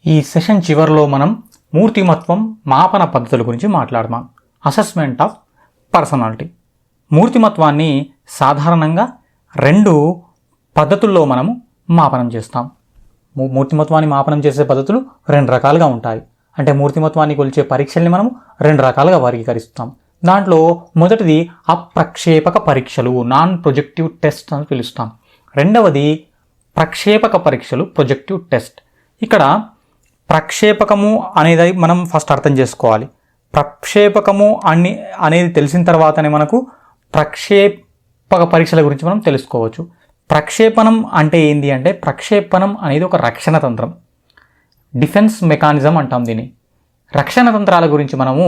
ఈ సెషన్ చివరిలో మనం మూర్తిమత్వం మాపన పద్ధతుల గురించి మాట్లాడదాం. Assessment of personality. మూర్తిమత్వాన్ని సాధారణంగా 2 పద్ధతుల్లో మనము మాపనం చేస్తాం. మూర్తిమత్వాన్ని మాపనం చేసే పద్ధతులు 2 రకాలుగా ఉంటాయి. అంటే మూర్తిమత్వాన్ని కొలిచే పరీక్షల్ని మనము 2 రకాలుగా వర్గీకరిస్తాం. దాంట్లో మొదటిది అప్రక్షేపక పరీక్షలు, నాన్ ప్రొజెక్టివ్ టెస్ట్ అని పిలుస్తాం. రెండవది ప్రక్షేపక పరీక్షలు, ప్రొజెక్టివ్ టెస్ట్. ఇక్కడ ప్రక్షేపకము అనేది మనం ఫస్ట్ అర్థం చేసుకోవాలి. ప్రక్షేపకము అనేది తెలిసిన తర్వాతనే మనకు ప్రక్షేపక పరీక్షల గురించి మనం తెలుసుకోవచ్చు. ప్రక్షేపణం అంటే ఏంటి అంటే, ప్రక్షేపణం అనేది ఒక రక్షణ తంత్రం, డిఫెన్స్ మెకానిజం అంటాం దీన్ని. రక్షణ తంత్రాల గురించి మనము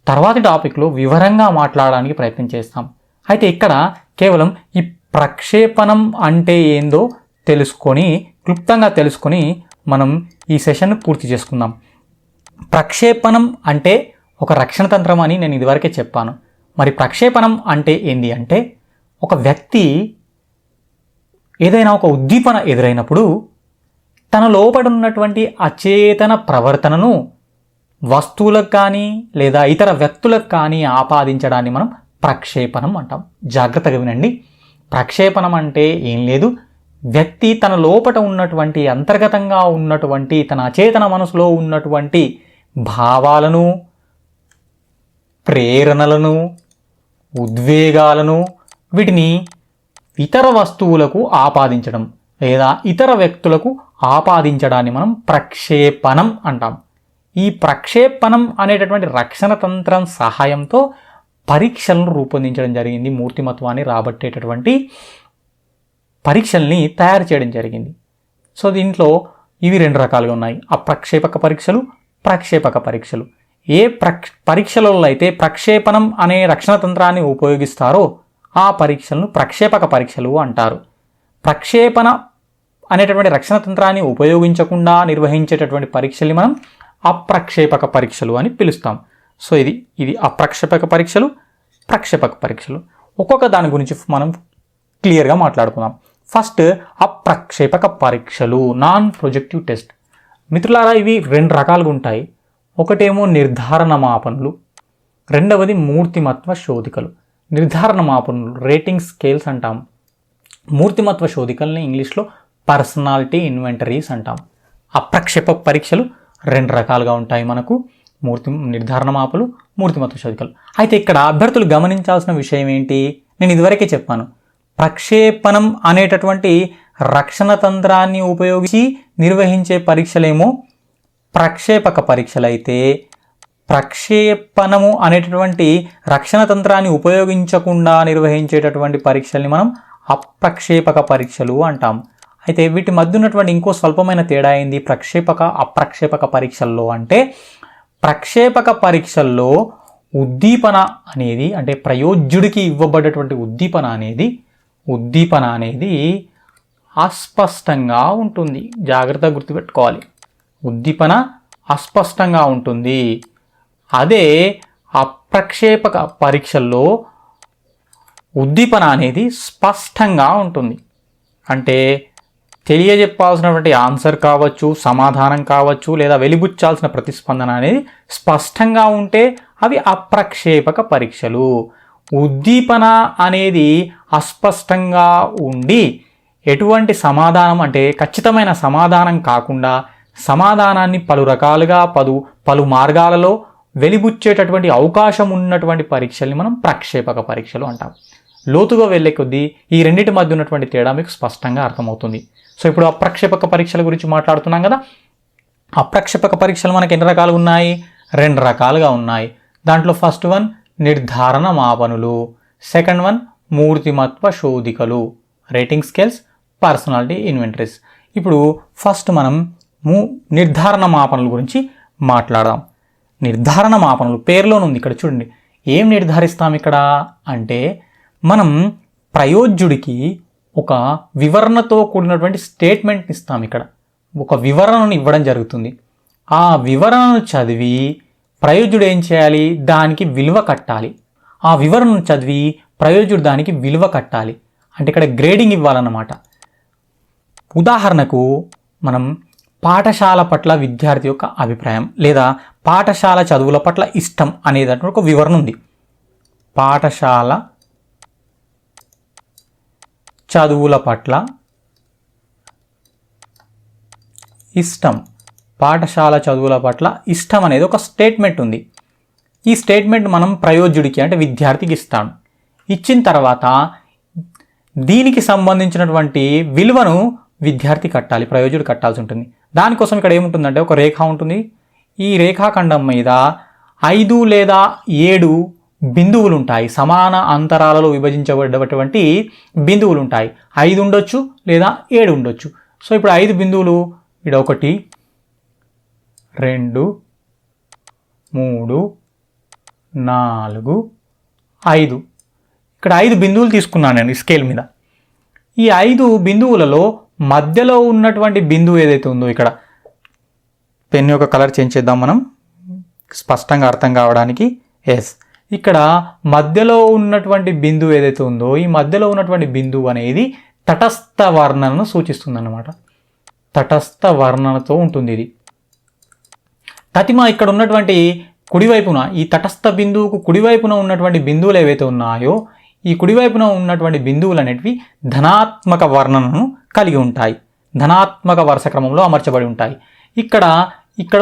తర్వాతి టాపిక్లో వివరంగా మాట్లాడడానికి ప్రయత్నం చేస్తాం. అయితే ఇక్కడ కేవలం ఈ ప్రక్షేపణం అంటే ఏందో క్లుప్తంగా తెలుసుకొని మనం ఈ సెషన్ పూర్తి చేసుకుందాం. ప్రక్షేపణం అంటే ఒక రక్షణ తంత్రం అని నేను ఇదివరకే చెప్పాను. మరి ప్రక్షేపణం అంటే ఏంది అంటే, ఒక వ్యక్తి ఏదైనా ఒక ఉద్దీపన ఎదురైనప్పుడు తన లోపల ఉన్నటువంటి అచేతన ప్రవర్తనను వస్తువులకు కానీ లేదా ఇతర వ్యక్తులకు కానీ ఆపాదించడాన్ని మనం ప్రక్షేపణం అంటాం. జాగ్రత్తగా వినండి. ప్రక్షేపణం అంటే ఏం లేదు, వ్యక్తి తన లోపల ఉన్నటువంటి అంతర్గతంగా ఉన్నటువంటి తన అచేతన మనసులో ఉన్నటువంటి భావాలను, ప్రేరణలను, ఉద్వేగాలను వీటిని ఇతర వస్తువులకు ఆపాదించడం లేదా ఇతర వ్యక్తులకు ఆపాదించడాన్ని మనం ప్రక్షేపణం అంటాం. ఈ ప్రక్షేపణం అనేటటువంటి రక్షణ తంత్రం సహాయంతో పరీక్షలను రూపొందించడం జరిగింది. మూర్తిమత్వాన్ని రాబట్టేటటువంటి పరీక్షల్ని తయారు చేయడం జరిగింది. సో దీంట్లో ఇవి 2 రకాలుగా ఉన్నాయి, అప్రక్షేపక పరీక్షలు, ప్రక్షేపక పరీక్షలు. ఏ పరీక్షలలో అయితే ప్రక్షేపణం అనే రక్షణ తంత్రాన్ని ఉపయోగిస్తారో ఆ పరీక్షలను ప్రక్షేపక పరీక్షలు అంటారు. ప్రక్షేపణ అనేటటువంటి రక్షణ తంత్రాన్ని ఉపయోగించకుండా నిర్వహించేటటువంటి పరీక్షల్ని మనం అప్రక్షేపక పరీక్షలు అని పిలుస్తాం. సో ఇది అప్రక్షేపక పరీక్షలు, ప్రక్షేపక పరీక్షలు. ఒక్కొక్క దాని గురించి మనం క్లియర్గా మాట్లాడుకుందాం. ఫస్ట్ అప్రక్షేపక పరీక్షలు, నాన్ ప్రొజెక్టివ్ టెస్ట్. మిత్రులారా, ఇవి 2 రకాలుగా ఉంటాయి. ఒకటేమో నిర్ధారణ మాపనలు, రెండవది మూర్తిమత్వ శోధికలు. నిర్ధారణ మాపనలు రేటింగ్ స్కేల్స్ అంటాం. మూర్తిమత్వ శోధికల్ని ఇంగ్లీష్లో పర్సనాలిటీ ఇన్వెంటరీస్ అంటాం. అప్రక్షేపక పరీక్షలు 2 రకాలుగా ఉంటాయి మనకు, నిర్ధారణ మాపలు, మూర్తిమత్వ శోధికలు. అయితే ఇక్కడ అభ్యర్థులు గమనించాల్సిన విషయం ఏంటి, నేను ఇదివరకే చెప్పాను. ప్రక్షేపణం అనేటటువంటి రక్షణ తంత్రాన్ని ఉపయోగించి నిర్వహించే పరీక్షలేమో ప్రక్షేపక పరీక్షలు అయితే, ప్రక్షేపణము అనేటటువంటి రక్షణ తంత్రాన్ని ఉపయోగించకుండా నిర్వహించేటటువంటి పరీక్షల్ని మనం అప్రక్షేపక పరీక్షలు అంటాం. అయితే వీటి మధ్య ఉన్నటువంటి ఇంకో స్వల్పమైన తేడా ఏంది ప్రక్షేపక అప్రక్షేపక పరీక్షల్లో అంటే, ప్రక్షేపక పరీక్షల్లో ఉద్దీపన అనేది అంటే ప్రయోజ్యుడికి ఇవ్వబడ్డటువంటి ఉద్దీపన అనేది అస్పష్టంగా ఉంటుంది. జాగ్రత్తగా గుర్తుపెట్టుకోవాలి, ఉద్దీపన అస్పష్టంగా ఉంటుంది. అదే అప్రక్షేపక పరీక్షల్లో ఉద్దీపన అనేది స్పష్టంగా ఉంటుంది. అంటే తెలియజెప్పాల్సినటువంటి ఆన్సర్ కావచ్చు, సమాధానం కావచ్చు, లేదా వెలిబుచ్చాల్సిన ప్రతిస్పందన అనేది స్పష్టంగా ఉంటే అవి అప్రక్షేపక పరీక్షలు. ఉద్దీపన అనేది అస్పష్టంగా ఉండి ఎటువంటి సమాధానం అంటే ఖచ్చితమైన సమాధానం కాకుండా సమాధానాన్ని పలు రకాలుగా పలు మార్గాలలో వెలిబుచ్చేటటువంటి అవకాశం ఉన్నటువంటి పరీక్షల్ని మనం ప్రక్షేపక పరీక్షలు అంటాం. లోతుగా వెళ్ళే కొద్దీ ఈ రెండింటి మధ్య ఉన్నటువంటి తేడా మీకు స్పష్టంగా అర్థమవుతుంది. సో ఇప్పుడు అప్రక్షేపక పరీక్షల గురించి మాట్లాడుతున్నాం కదా. అప్రక్షేపక పరీక్షలు మనకి ఎన్ని రకాలు ఉన్నాయి, 2 రకాలుగా ఉన్నాయి. దాంట్లో ఫస్ట్ వన్ నిర్ధారణ మాపనులు, సెకండ్ వన్ మూర్తిమత్వ శోధికలు, రేటింగ్ స్కేల్స్, పర్సనాలిటీ ఇన్వెంటరీస్. ఇప్పుడు ఫస్ట్ మనం నిర్ధారణ మాపనల గురించి మాట్లాడదాం. నిర్ధారణ మాపనలు పేరులోనే ఉంది, ఇక్కడ చూడండి. ఏం నిర్ధారిస్తాం ఇక్కడ అంటే, మనం ప్రయోజ్యుడికి ఒక వివరణతో కూడినటువంటి స్టేట్మెంట్ ఇస్తాం. ఇక్కడ ఒక వివరణను ఇవ్వడం జరుగుతుంది. ఆ వివరణను చదివి ప్రయోజ్యుడు ఏం చేయాలి, దానికి విలువ కట్టాలి. ఆ వివరణను చదివి ప్రయోజ్యుడు దానికి విలువ కట్టాలి. అంటే ఇక్కడ గ్రేడింగ్ ఇవ్వాలన్నమాట. ఉదాహరణకు మనం పాఠశాల పట్ల విద్యార్థి యొక్క అభిప్రాయం లేదా పాఠశాల చదువుల పట్ల ఇష్టం అనేటటువంటి ఒక వివరణ ఉంది. పాఠశాల చదువుల పట్ల ఇష్టం, పాఠశాల చదువుల పట్ల ఇష్టం అనేది ఒక స్టేట్మెంట్ ఉంది. ఈ స్టేట్మెంట్ మనం ప్రయోజ్యుడికి అంటే విద్యార్థికి ఇస్తాం. ఇచ్చిన తర్వాత దీనికి సంబంధించినటువంటి విలువను విద్యార్థి కట్టాలి, ప్రయోజ్యుడు కట్టాల్సి ఉంటుంది. దానికోసం ఇక్కడ ఏముంటుందంటే ఒక రేఖ ఉంటుంది. ఈ రేఖాఖండం మీద 5 లేదా 7 బిందువులు ఉంటాయి. సమాన అంతరాలలో విభజించబడ్డటువంటి బిందువులు ఉంటాయి. 5 ఉండొచ్చు లేదా 7 ఉండొచ్చు. సో ఇప్పుడు 5 బిందువులు ఇక్కడ 1 2 3 4 5 ఇక్కడ 5 బిందువులు తీసుకున్నాను నేను స్కేల్ మీద. ఈ 5 బిందువులలో మధ్యలో ఉన్నటువంటి బిందువు ఏదైతే ఉందో, ఇక్కడ పెన్ యొక్క కలర్ చేంజ్ చేద్దాం మనం స్పష్టంగా అర్థం కావడానికి. ఇక్కడ మధ్యలో ఉన్నటువంటి బిందువు ఏదైతే ఉందో, ఈ మధ్యలో ఉన్నటువంటి బిందువు అనేది తటస్థ వర్ణనను సూచిస్తుంది అన్నమాట. తటస్థ వర్ణనతో ఉంటుంది ఇది. తతిమ ఇక్కడ ఉన్నటువంటి కుడివైపున, ఈ తటస్థ బిందువుకు కుడివైపున ఉన్నటువంటి బిందువులు ఏవైతే ఉన్నాయో, ఈ కుడివైపున ఉన్నటువంటి బిందువులు అనేటివి ధనాత్మక వర్ణనను కలిగి ఉంటాయి, ధనాత్మక వరుస క్రమంలో అమర్చబడి ఉంటాయి. ఇక్కడ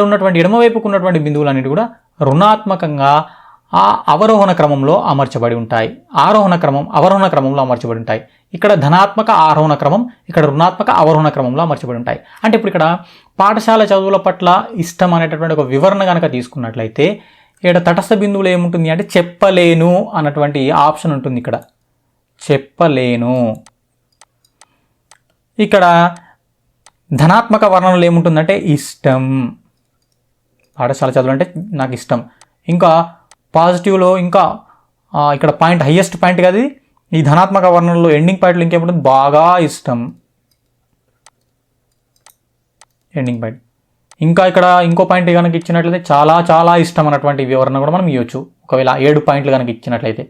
ఉన్నటువంటి ఎడమవైపుకు ఉన్నటువంటి బిందువులు అనేవి కూడా రుణాత్మకంగా ఆ అవరోహణ క్రమంలో అమర్చబడి ఉంటాయి, అవరోహణ క్రమంలో అమర్చబడి ఉంటాయి. ఇక్కడ ధనాత్మక ఆరోహణ క్రమం, ఇక్కడ రుణాత్మక అవరోహణ క్రమంలో అమర్చబడి ఉంటాయి. అంటే ఇప్పుడు ఇక్కడ పాఠశాల చదువుల పట్ల ఇష్టం అనేటటువంటి ఒక వివరణ కనుక తీసుకున్నట్లయితే, ఇక్కడ తటస్థ బిందువులు ఏముంటుంది అంటే చెప్పలేను అన్నటువంటి ఆప్షన్ ఉంటుంది. ఇక్కడ చెప్పలేను. ఇక్కడ ధనాత్మక వర్ణనలు ఏముంటుందంటే ఇష్టం, పాఠశాల చదువులు అంటే నాకు ఇష్టం. ఇంకా పాజిటివ్లో ఇంకా ఇక్కడ పాయింట్ హయ్యెస్ట్ పాయింట్ కదా ఇది. ఈ ధనాత్మక వర్ణనలో ఎండింగ్ పాయింట్లో ఇంకేముంటుంది, బాగా ఇష్టం, ఎండింగ్ పాయింట్. ఇంకా ఇక్కడ ఇంకో పాయింట్ కనుక ఇచ్చినట్లయితే చాలా చాలా ఇష్టం అన్నటువంటి వివరణ కూడా మనం ఇవ్వచ్చు, ఒకవేళ 7 పాయింట్లు కనుక ఇచ్చినట్లయితే.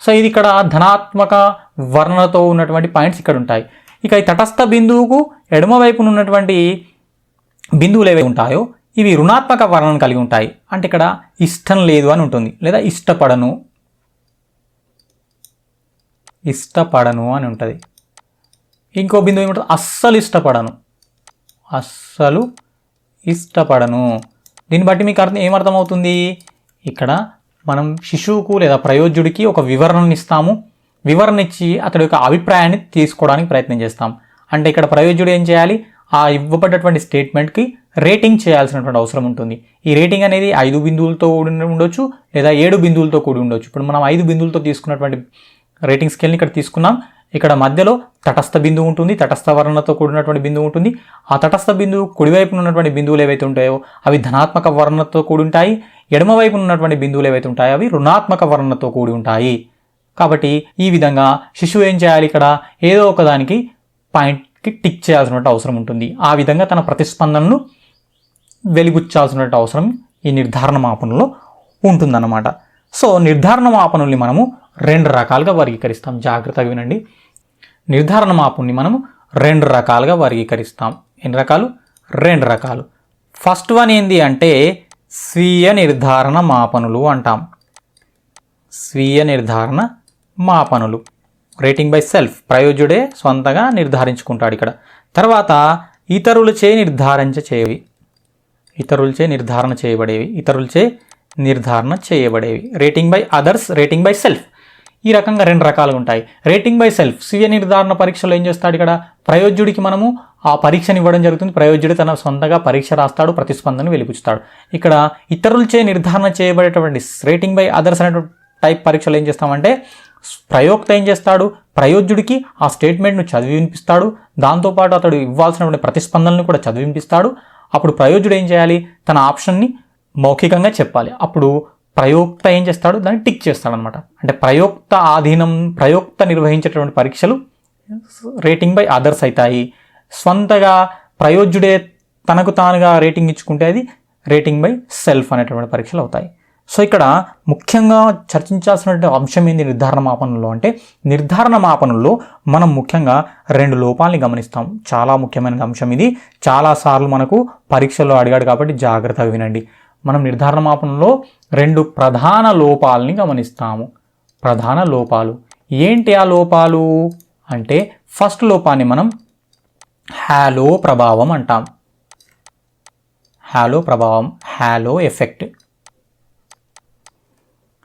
సో ఇది ఇక్కడ ధనాత్మక వర్ణనతో ఉన్నటువంటి పాయింట్స్ ఇక్కడ ఉంటాయి. ఇక ఈ తటస్థ బిందువుకు ఎడమ వైపున ఉన్నటువంటి బిందువులు ఏవైతే ఉంటాయో ఇవి రుణాత్మక వర్ణన కలిగి ఉంటాయి. అంటే ఇక్కడ ఇష్టం లేదు అని ఉంటుంది, లేదా ఇష్టపడను అని ఉంటుంది. ఇంకో బిందువు ఏమిటంటే అస్సలు ఇష్టపడను. దీన్ని బట్టి మీకు ఏమర్థమవుతుంది, ఇక్కడ మనం శిశువుకు లేదా ప్రయోజ్యుడికి ఒక వివరణను ఇస్తాము. వివరణ ఇచ్చి అతడి యొక్క అభిప్రాయాన్ని తీసుకోవడానికి ప్రయత్నం చేస్తాం. అంటే ఇక్కడ ప్రయోజ్యుడు ఏం చేయాలి, ఆ ఇవ్వబడ్డటువంటి స్టేట్మెంట్కి రేటింగ్ చేయాల్సినటువంటి అవసరం ఉంటుంది. ఈ రేటింగ్ అనేది 5 బిందువులతో కూడి ఉండొచ్చు లేదా 7 బిందువులతో కూడి ఉండొచ్చు. ఇప్పుడు మనం 5 బిందువులతో తీసుకున్నటువంటి రేటింగ్ స్కేల్ని ఇక్కడ తీసుకున్నాం. ఇక్కడ మధ్యలో తటస్థ బిందువు ఉంటుంది, తటస్థ వర్ణనతో కూడినటువంటి బిందువు ఉంటుంది. ఆ తటస్థ బిందువు కుడివైపున ఉన్నటువంటి బిందువులు ఏవైతే ఉంటాయో అవి ధనాత్మక వర్ణనతో కూడి ఉంటాయి. ఎడమవైపున ఉన్నటువంటి బిందువులు ఏవైతే ఉంటాయో అవి రుణాత్మక వర్ణనతో కూడి ఉంటాయి. కాబట్టి ఈ విధంగా శిశువు ఏం చేయాలి, ఇక్కడ ఏదో ఒకదానికి పాయింట్కి టిక్ చేయాల్సినటువంటి అవసరం ఉంటుంది. ఆ విధంగా తన ప్రతిస్పందనను వెలిబుచ్చాల్సినటువంటి అవసరం ఈ నిర్ధారణ మాపనంలో ఉంటుందన్నమాట. సో నిర్ధారణ మాపనుల్ని మనము 2 రకాలుగా వర్గీకరిస్తాం. జాగ్రత్తగా వినండి. నిర్ధారణ మాపుని మనము 2 రకాలుగా వర్గీకరిస్తాం. ఎన్ని రకాలు? 2 రకాలు. ఫస్ట్ వన్ ఏంది అంటే స్వీయ నిర్ధారణ మాపనులు అంటాం. స్వీయ నిర్ధారణ మాపనులు, రేటింగ్ బై సెల్ఫ్, ప్రయోజ్యుడే స్వంతగా నిర్ధారించుకుంటాడు ఇక్కడ. తర్వాత ఇతరులచే నిర్ధారణ చేయబడేవి, rating by others, rating by self. ఈ రకంగా 2 రకాలుగా ఉంటాయి. రేటింగ్ బై సెల్ఫ్, స్వీయ నిర్ధారణ పరీక్షలో ఏం చేస్తాడు, ఇక్కడ ప్రయోజ్యుడికి మనము ఆ పరీక్షను ఇవ్వడం జరుగుతుంది. ప్రయోజ్యుడు తన సొంతగా పరీక్ష రాస్తాడు, ప్రతిస్పందన వెలిపుచ్చుతాడు. ఇక్కడ ఇతరులచే నిర్ధారణ చేయబడేటువంటి రేటింగ్ బై అదర్స్ అనేటువంటి టైప్ పరీక్షలు ఏం చేస్తామంటే ప్రయోక్త ఏం చేస్తాడు, ప్రయోజ్యుడికి ఆ స్టేట్మెంట్ను చదివి వినిపిస్తాడు. దాంతోపాటు అతడు ఇవ్వాల్సినటువంటి ప్రతిస్పందనను కూడా చదివి వినిపిస్తాడు. అప్పుడు ప్రయోజ్యుడు ఏం చేయాలి, తన ఆప్షన్ని మౌఖికంగా చెప్పాలి. అప్పుడు ప్రయోక్త ఏం చేస్తాడు, దాన్ని టిక్ చేస్తాడనమాట. అంటే ప్రయోక్త నిర్వహించేటటువంటి పరీక్షలు రేటింగ్ బై అదర్స్ అవుతాయి. స్వంతగా ప్రయోజ్యుడే తనకు తానుగా రేటింగ్ ఇచ్చుకుంటే అది రేటింగ్ బై సెల్ఫ్ అనేటువంటి పరీక్షలు అవుతాయి. సో ఇక్కడ ముఖ్యంగా చర్చించాల్సినటువంటి అంశం ఏంది నిర్ధారణ మాపనంలో అంటే, నిర్ధారణ మాపనంలో మనం ముఖ్యంగా 2 లోపాలని గమనిస్తాం. చాలా ముఖ్యమైన అంశం ఇది. చాలాసార్లు మనకు పరీక్షల్లో అడిగాడు కాబట్టి జాగ్రత్తగా వినండి. మనం నిర్ధారణ మాపనంలో 2 ప్రధాన లోపాలని గమనిస్తాము. ప్రధాన లోపాలు ఏంటి? ఆ లోపాలు అంటే ఫస్ట్ లోపాన్ని మనం హాలో ప్రభావం అంటాం. హాలో ప్రభావం, హాలో ఎఫెక్ట్,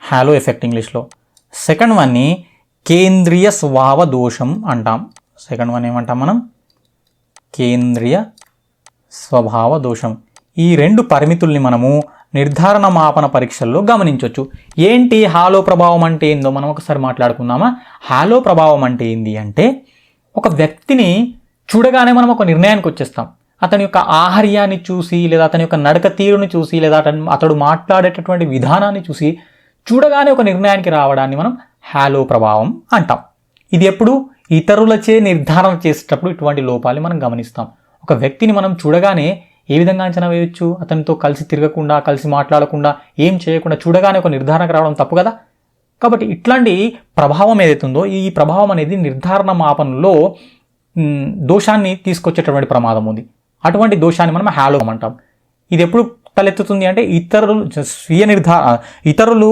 హాలో ఎఫెక్ట్ ఇంగ్లీష్లో. సెకండ్ వన్ని కేంద్రీయ స్వభావ దోషం అంటాం. సెకండ్ వన్ ఏమంటాం మనం? కేంద్రీయ స్వభావ దోషం. ఈ 2 పరిమితుల్ని మనము నిర్ధారణ మాపన పరీక్షల్లో గమనించవచ్చు. ఏంటి హాలో ప్రభావం అంటే ఏందో మనం ఒకసారి మాట్లాడుకుందామా? హాలో ప్రభావం అంటే ఏంది అంటే, ఒక వ్యక్తిని చూడగానే మనం ఒక నిర్ణయానికి వచ్చేస్తాం. అతని యొక్క ఆహార్యాన్ని చూసి, లేదా అతని యొక్క నడక తీరుని చూసి, లేదా అతడు మాట్లాడేటటువంటి విధానాన్ని చూసి చూడగానే ఒక నిర్ణయానికి రావడాన్ని మనం హాలో ప్రభావం అంటాం. ఇది ఎప్పుడు? ఇతరులచే నిర్ధారణ చేసేటప్పుడు ఇటువంటి లోపాలు మనం గమనిస్తాం. ఒక వ్యక్తిని మనం చూడగానే ఏ విధంగా అంచనా వేయొచ్చు? అతనితో కలిసి తిరగకుండా, కలిసి మాట్లాడకుండా, ఏం చేయకుండా చూడగానే ఒక నిర్ధారణకు రావడం తప్పు కదా. కాబట్టి ఇట్లాంటి ప్రభావం ఏదైతుందో ఈ ప్రభావం అనేది నిర్ధారణ మాపనలో దోషాన్ని తీసుకొచ్చేటటువంటి ప్రమాదం ఉంది. అటువంటి దోషాన్ని మనం హాలో అంటాం. ఇది ఎప్పుడు తలెత్తుతుంది అంటే, ఇతరులు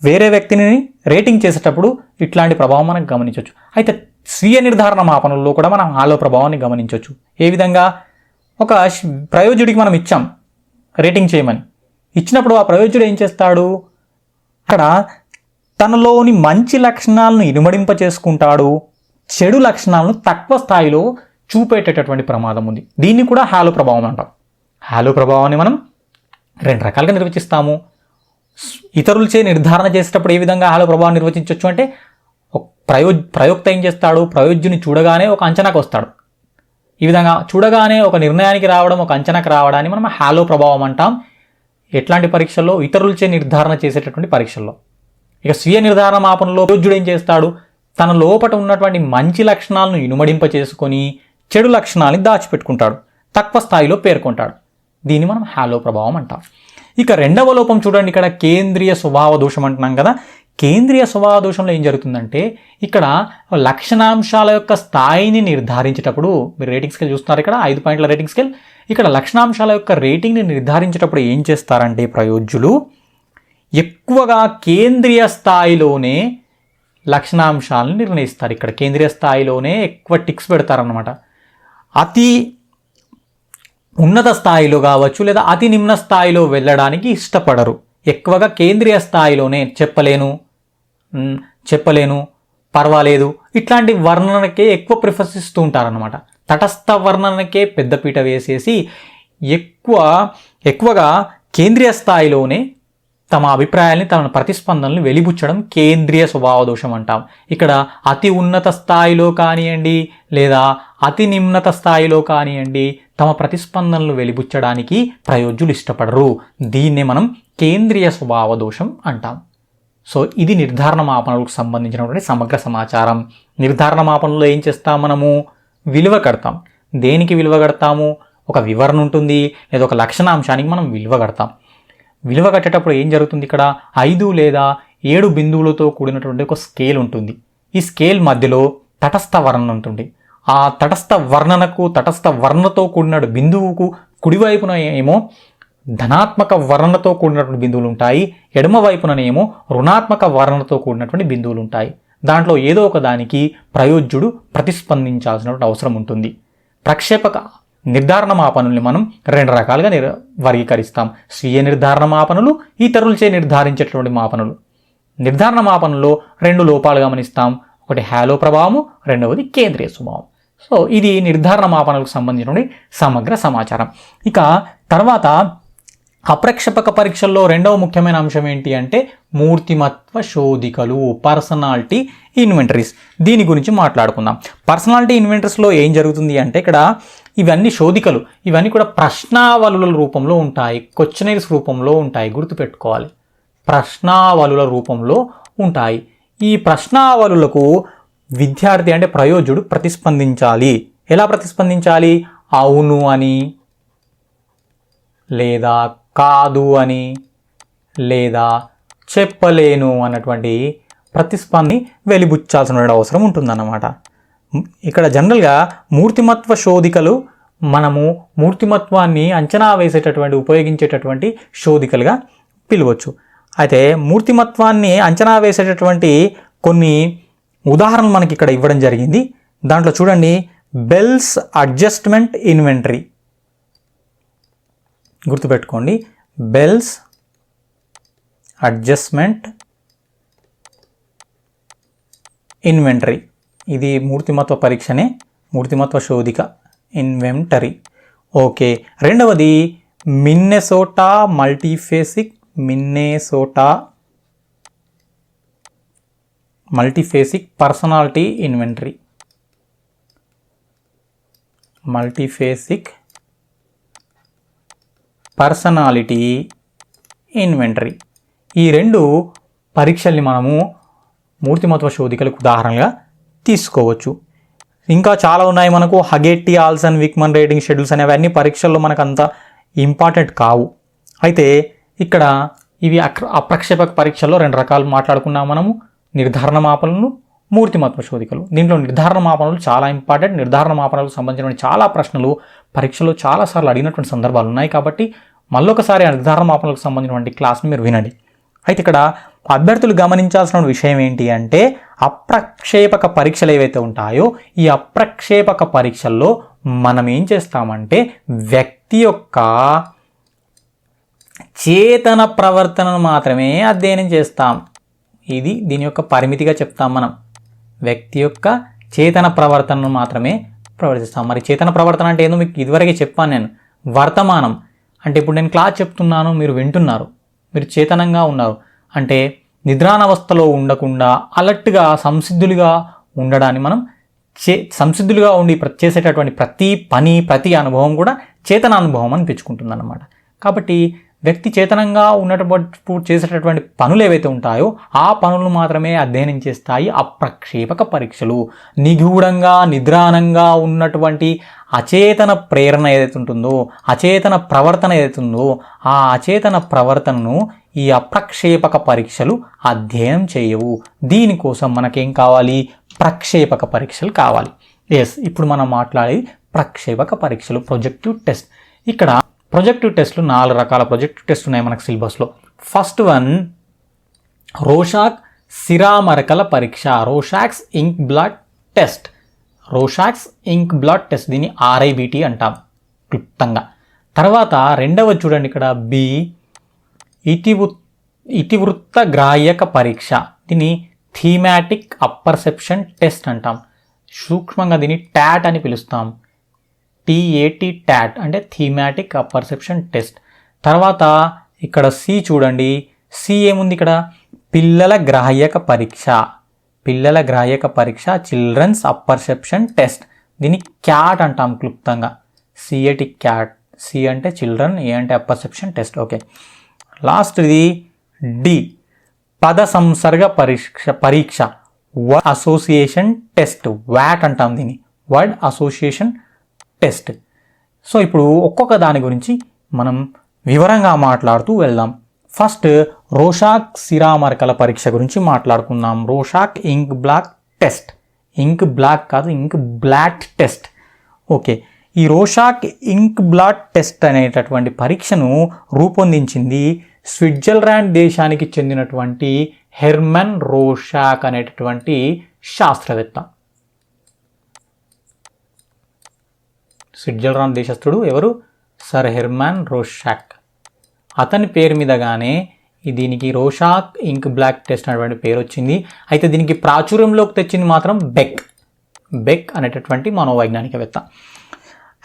వేరే వ్యక్తిని రేటింగ్ చేసేటప్పుడు ఇట్లాంటి ప్రభావం మనం గమనించవచ్చు. అయితే స్వీయ నిర్ధారణ మాపనంలో కూడా మనం హాలో ప్రభావాన్ని గమనించవచ్చు. ఏ విధంగా? ఒక ప్రయోజకుడికి మనం ఇచ్చాం రేటింగ్ చేయమని. ఇచ్చినప్పుడు ఆ ప్రయోజకుడు ఏం చేస్తాడు? అక్కడ తనలోని మంచి లక్షణాలను ఇనుమడింప చేసుకుంటాడు, చెడు లక్షణాలను తక్కువ స్థాయిలో చూపేటటువంటి ప్రమాదం ఉంది. దీన్ని కూడా హాలో ప్రభావం అంటాం. హాలో ప్రభావాన్ని మనం 2 రకాలుగా నిర్వచిస్తాము. ఇతరులచే నిర్ధారణ చేసేటప్పుడు ఏ విధంగా హాలో ప్రభావాన్ని నిర్వచించవచ్చు అంటే, ప్రయోక్త ఏం చేస్తాడు? ప్రయోజ్యుని చూడగానే ఒక అంచనాకు వస్తాడు. ఈ విధంగా చూడగానే ఒక నిర్ణయానికి రావడం, ఒక అంచనాకు రావడాన్ని మనం హాలో ప్రభావం అంటాం. ఎట్లాంటి పరీక్షల్లో? ఇతరులచే నిర్ధారణ చేసేటటువంటి పరీక్షల్లో. ఇక స్వీయ నిర్ధారణ మాపనలో ప్రయోజ్యుడు ఏం చేస్తాడు? తన లోపల ఉన్నటువంటి మంచి లక్షణాలను ఇనుమడింప చేసుకొని చెడు లక్షణాలని దాచిపెట్టుకుంటాడు, తక్కువ స్థాయిలో పేర్కొంటాడు. దీన్ని మనం హాలో ప్రభావం అంటాం. ఇక 2వ లోపం చూడండి, ఇక్కడ కేంద్రీయ స్వభావ దోషం అంటున్నాం కదా. కేంద్రీయ స్వభావ దోషంలో ఏం జరుగుతుందంటే, ఇక్కడ లక్షణాంశాల యొక్క స్థాయిని నిర్ధారించేటప్పుడు, మీరు రేటింగ్ స్కేల్ చూస్తున్నారు ఇక్కడ 5 పాయింట్ల రేటింగ్ స్కేల్. ఇక్కడ లక్షణాంశాల యొక్క రేటింగ్ని నిర్ధారించేటప్పుడు ఏం చేస్తారంటే ప్రయోజ్యులు ఎక్కువగా కేంద్రీయ స్థాయిలోనే లక్షణాంశాలను నిర్ణయిస్తారు. ఇక్కడ కేంద్రీయ స్థాయిలోనే ఎక్కువ టిక్స్ పెడతారన్నమాట. అతి ఉన్నత స్థాయిలో కావచ్చు లేదా అతి నిమ్న స్థాయిలో వెళ్ళడానికి ఇష్టపడరు. ఎక్కువగా కేంద్రీయ స్థాయిలోనే చెప్పలేను, పర్వాలేదు, ఇట్లాంటి వర్ణనకే ఎక్కువ ప్రిఫరెన్స్ ఇస్తూ ఉంటారనమాట. తటస్థ వర్ణనకే పెద్దపీట వేసేసి ఎక్కువగా కేంద్రీయ స్థాయిలోనే తమ అభిప్రాయాల్ని, తమ ప్రతిస్పందనలు వెలిబుచ్చడం కేంద్రీయ స్వభావ దోషం అంటాం. ఇక్కడ అతి ఉన్నత స్థాయిలో కానివ్వండి లేదా అతి నిమ్నత స్థాయిలో కానివ్వండి తమ ప్రతిస్పందనలు వెలిబుచ్చడానికి ప్రయోజ్యులు ఇష్టపడరు. దీన్నే మనం కేంద్రీయ స్వభావ దోషం అంటాం. సో ఇది నిర్ధారణ మాపనలకు సంబంధించినటువంటి సమగ్ర సమాచారం. నిర్ధారణ మాపనలో ఏం చేస్తాం? మనము విలువ కడతాం. దేనికి విలువ కడతాము? ఒక వివరణ ఉంటుంది లేదా ఒక లక్షణాంశానికి మనం విలువ కడతాం. విలువ కట్టేటప్పుడు ఏం జరుగుతుంది? ఇక్కడ 5 లేదా 7 బిందువులతో కూడినటువంటి ఒక స్కేల్ ఉంటుంది. ఈ స్కేల్ మధ్యలో తటస్థ వర్ణన ఉంటుంది. ఆ తటస్థ వర్ణనతో కూడిన బిందువుకు కుడివైపున ఏమో ధనాత్మక వర్ణనతో కూడినటువంటి బిందువులు ఉంటాయి, ఎడమ వైపుననేమో రుణాత్మక వర్ణనతో కూడినటువంటి బిందువులు ఉంటాయి. దాంట్లో ఏదో ఒక దానికి ప్రయోజ్యుడు ప్రతిస్పందించాల్సినటువంటి అవసరం ఉంటుంది. ప్రక్షేపక నిర్ధారణ మాపనుల్ని మనం 2 రకాలుగా వర్గీకరిస్తాం. స్వీయ నిర్ధారణ మాపనులు, ఇతరులచే నిర్ధారించేటువంటి మాపనులు. నిర్ధారణ మాపనంలో 2 లోపాలు గమనిస్తాం. ఒకటి హాలో ప్రభావము, రెండవది కేంద్రీయ స్వభావం. సో ఇది నిర్ధారణ మాపనలకు సంబంధించినటువంటి సమగ్ర సమాచారం. ఇక తర్వాత అప్రక్షేపక పరీక్షల్లో 2వ ముఖ్యమైన అంశం ఏంటి అంటే మూర్తిమత్వ శోధికలు, పర్సనాలిటీ ఇన్వెంటరీస్. దీని గురించి మాట్లాడుకుందాం. పర్సనాలిటీ ఇన్వెంటరీస్లో ఏం జరుగుతుంది అంటే, ఇక్కడ ఇవన్నీ శోధికలు, ఇవన్నీ కూడా ప్రశ్నావళుల రూపంలో ఉంటాయి, క్వశ్చనరీస్ రూపంలో ఉంటాయి. గుర్తుపెట్టుకోవాలి, ప్రశ్నావళుల రూపంలో ఉంటాయి. ఈ ప్రశ్నావళులకు విద్యార్థి అంటే ప్రయోజ్యుడు ప్రతిస్పందించాలి. ఎలా ప్రతిస్పందించాలి? అవును అని, లేదా కాదు అని, లేదా చెప్పలేను అన్నటువంటి ప్రతిస్పందని వెలిబుచ్చాల్సిన అవసరం ఉంటుందన్నమాట. ఇక్కడ జనరల్గా మూర్తిమత్వ శోధికలు మనము మూర్తిమత్వాన్ని అంచనా వేసేటటువంటి ఉపయోగించేటటువంటి శోధికలుగా పిలవచ్చు. అయితే మూర్తిమత్వాన్ని అంచనా వేసేటటువంటి కొన్ని ఉదాహరణలు మనకి ఇక్కడ ఇవ్వడం జరిగింది. దాంట్లో చూడండి, బెల్స్ అడ్జస్ట్మెంట్ ఇన్వెంటరీ. గుర్తుపెట్టుకోండి, బెల్స్ అడ్జస్ట్మెంట్ ఇన్వెంటరీ. ఇది మూర్తిమత్వ పరీక్షనే, మూర్తిమత్వ శోధిక, ఇన్వెంటరీ. ఓకే. రెండవది Minnesota multiphasic personality inventory. Multiphasic personality inventory. ఈ రెండు పరీక్షల్ని మనము మూర్తిమత్వ శోధికలకు ఉదాహరణగా తీసుకోవచ్చు. ఇంకా చాలా ఉన్నాయి మనకు. హగెట్టి, ఆల్సన్, విక్మన్ రేటింగ్ షెడ్యూల్స్ అనేవన్నీ పరీక్షల్లో మనకు అంత ఇంపార్టెంట్ కావు. అయితే ఇక్కడ ఇవి అప్రక్షేపక పరీక్షల్లో రెండు రకాలు మాట్లాడుకున్నాం మనము, నిర్ధారణ మాపనలు, మూర్తిమత్వ శోధికలు. దీంట్లో నిర్ధారణ మాపనలు చాలా ఇంపార్టెంట్. నిర్ధారణ మాపనలకు సంబంధించిన చాలా ప్రశ్నలు పరీక్షలో చాలాసార్లు అడిగినటువంటి సందర్భాలు ఉన్నాయి. కాబట్టి మళ్ళొకసారి ఆ నిర్ధారణ మాపనలకు సంబంధించినటువంటి క్లాస్ని మీరు వినండి. అయితే ఇక్కడ అభ్యర్థులు గమనించాల్సిన విషయం ఏంటి అంటే, అప్రక్షేపక పరీక్షలు ఏవైతే ఉంటాయో ఈ అప్రక్షేపక పరీక్షల్లో మనం ఏం చేస్తామంటే వ్యక్తి యొక్క చేతన ప్రవర్తనను మాత్రమే అధ్యయనం చేస్తాం. ఇది దీని యొక్క పరిమితిగా చెప్తాం మనం. వ్యక్తి యొక్క చేతన ప్రవర్తనను మాత్రమే ప్రవర్తిస్తాం. మరి చేతన ప్రవర్తన అంటే ఏందో మీకు ఇదివరకే చెప్పాను నేను. వర్తమానం అంటే ఇప్పుడు నేను క్లాస్ చెప్తున్నాను, మీరు వింటున్నారు, మీరు చేతనంగా ఉన్నారు అంటే నిద్రానవస్థలో ఉండకుండా అలర్ట్గా సంసిద్ధులుగా ఉండడాన్ని మనం సంసిద్ధులుగా ఉండి చేసేటటువంటి ప్రతి పని, ప్రతి అనుభవం కూడా చేతన అనుభవం అని పిలుచుకుంటుంది అన్నమాట. కాబట్టి వ్యక్తి చేతనంగా ఉన్నప్పుడు చేసేటటువంటి పనులు ఏవైతే ఉంటాయో ఆ పనులను మాత్రమే అధ్యయనం చేస్తాయి అప్రక్షేపక పరీక్షలు. నిగూఢంగా నిద్రానంగా ఉన్నటువంటి అచేతన ప్రేరణ ఏదైతే ఉంటుందో, అచేతన ప్రవర్తన ఏదైతే ఉందో ఆ అచేతన ప్రవర్తనను ఈ అప్రక్షేపక పరీక్షలు అధ్యయనం చేయవు. దీనికోసం మనకేం కావాలి? ప్రక్షేపక పరీక్షలు కావాలి. ఇప్పుడు మనం మాట్లాడేది ప్రక్షేపక పరీక్షలు, ప్రొజెక్టివ్ టెస్ట్. ఇక్కడ ప్రొజెక్టివ్ టెస్ట్లు 4 రకాల ప్రొజెక్టివ్ టెస్ట్ ఉన్నాయి మనకు సిలబస్లో. ఫస్ట్ వన్ రోషాక్ సిరామరకల పరీక్ష, రోషాక్స్ ఇంక్ బ్లడ్ టెస్ట్. రోషాక్స్ ఇంక్ బ్లడ్ టెస్ట్, దీన్ని RIBT అంటాం క్లుప్తంగా. తర్వాత రెండవ చూడండి ఇక్కడ బి ఇతివృత్త గ్రాహ్యక పరీక్ష, దీన్ని థీమాటిక్ అప్పర్సెప్షన్ టెస్ట్ అంటాం. సూక్ష్మంగా దీన్ని TAT అని పిలుస్తాం. TAT అంటే థీమాటిక్ అప్పర్సెప్షన్ టెస్ట్. తర్వాత ఇక్కడ సి చూడండి, సి ఏముంది ఇక్కడ? పిల్లల గ్రాహ్యక పరీక్ష. పిల్లల గ్రాహ్యక పరీక్ష చిల్డ్రన్స్ అప్పర్సెప్షన్ టెస్ట్, దీన్ని CAT అంటాం క్లుప్తంగా. CAT. సి అంటే చిల్డ్రన్, ఏ అంటే అప్పర్సెప్షన్ టెస్ట్. ఓకే. లాస్ట్ది డి పద సంసర్గ పరీక్ష వర్డ్ అసోసియేషన్ టెస్ట్, వాట్ అంటాం దీన్ని, వర్డ్ అసోసియేషన్ టెస్ట్. సో ఇప్పుడు ఒక్కొక్క దాని గురించి మనం వివరంగా మాట్లాడుతూ వెళ్దాం. ఫస్ట్ రోషాక్ సిరామరకల పరీక్ష గురించి మాట్లాడుకుందాం. రోషాక్ ఇంక్ బ్లాక్ టెస్ట్, ఇంక్ బ్లాక్ కాదు, ఇంక్ బ్లాట్ టెస్ట్. ఓకే. ఈ రోషాక్ ఇంక్ బ్లాట్ టెస్ట్ అనేటటువంటి పరీక్షను రూపొందించింది స్విట్జర్లాండ్ దేశానికి చెందినటువంటి హెర్మన్ రోషాక్ అనేటటువంటి శాస్త్రవేత్త. స్విట్జర్లాండ్ దేశస్థుడు ఎవరు? Sir Hermann Rorschach. అతని పేరు మీదగానే దీనికి రోషాక్ ఇంక్ బ్లాక్ టెస్ట్ అనేటువంటి పేరు వచ్చింది. అయితే దీనికి ప్రాచుర్యంలోకి తెచ్చింది మాత్రం బెక్ అనేటటువంటి మనోవైజ్ఞానికవేత్త.